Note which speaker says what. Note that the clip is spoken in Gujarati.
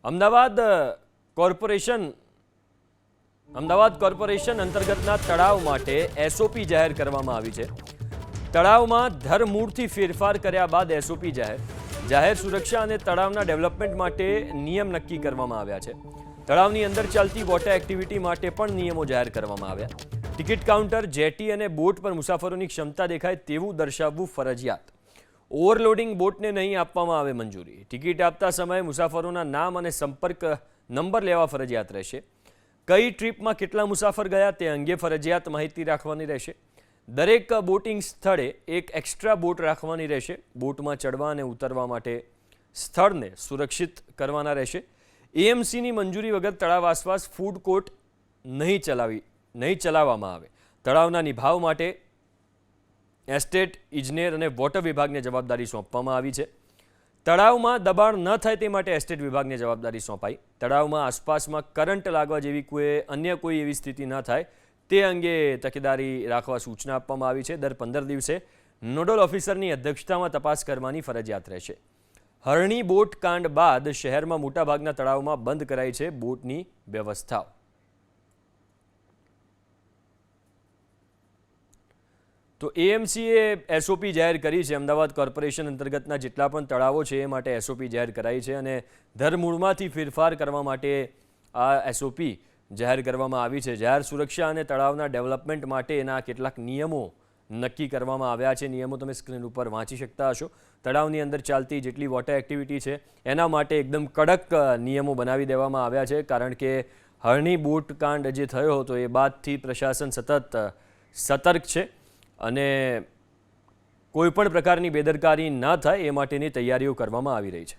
Speaker 1: અમદાવાદ કોર્પોરેશન અંતર્ગતના તળાવ માટે એસઓપી જાહેર કરવામાં આવી છે। તળાવમાં ધરમૂળથી ફેરફાર કર્યા બાદ એસઓપી જાહેર સુરક્ષા અને તળાવના ડેવલપમેન્ટ માટે નિયમ નક્કી કરવામાં આવ્યા છે। તળાવની અંદર ચાલતી વોટર એક્ટિવિટી માટે પણ નિયમો જાહેર કરવામાં આવ્યા। ટિકિટ કાઉન્ટર, જેટી અને બોટ પર મુસાફરોની ક્ષમતા દેખાય તેવું દર્શાવવું ફરજિયાત। ઓવરલોડિંગ બોટને નહીં આપવામાં આવે મંજૂરી। ટિકિટ આપતા સમયે મુસાફરોના નામ અને સંપર્ક નંબર લેવા ફરજિયાત રહેશે। કઈ ટ્રીપમાં કેટલા મુસાફર ગયા તે અંગે ફરજિયાત માહિતી રાખવાની રહેશે। દરેક બોટિંગ સ્થળે એક એક્સ્ટ્રા બોટ રાખવાની રહેશે। બોટમાં ચડવા અને ઉતરવા માટે સ્થળને સુરક્ષિત કરવાના રહેશે। એએમસીની મંજૂરી વગર તળાવ આસપાસ ફૂડ કોર્ટ નહીં ચલાવવામાં આવે। તળાવના નિભાવ માટે એસ્ટેટ, ઇજનેર અને વોટર વિભાગને જવાબદારી સોંપવામાં આવી છે। તળાવમાં દબાણ ન થાય તે માટે એસ્ટેટ વિભાગને જવાબદારી સોંપાઈ। તળાવમાં આસપાસમાં કરંટ લાગવા જેવી અન્ય કોઈ એવી સ્થિતિ ન થાય તે અંગે તકેદારી રાખવા સૂચના આપવામાં આવી છે। દર 15 દિવસે નોડલ ઓફિસરની અધ્યક્ષતામાં તપાસ કરવાની ફરજિયાત રહેશે। હરણી બોટ કાંડ બાદ શહેરમાં મોટાભાગના તળાવમાં બંધ કરાઈ છે બોટની વ્યવસ્થાઓ। તો એએમસીએ એસઓપી જાહેર કરી છે। અમદાવાદ કોર્પોરેશન અંતર્ગતના જેટલા પણ તળાવો છે એ માટે એસઓપી જાહેર કરાઈ છે અને ધરમૂળમાંથી ફેરફાર કરવા માટે આ એસઓપી જાહેર કરવામાં આવી છે। જાહેર સુરક્ષા અને તળાવના ડેવલપમેન્ટ માટેના કેટલાક નિયમો નક્કી કરવામાં આવ્યા છે। નિયમો તમે સ્ક્રીન ઉપર વાંચી શકતા હશો। તળાવની અંદર ચાલતી જેટલી વોટર એક્ટિવિટી છે એના માટે એકદમ કડક નિયમો બનાવી દેવામાં આવ્યા છે, કારણ કે હરણી બોટ કાંડ જે થયો હતો એ બાદથી પ્રશાસન સતત સતર્ક છે અને કોઈ પણ પ્રકારની બેદરકારી ન થાય એ માટેની તૈયારીઓ કરવામાં આવી રહી છે।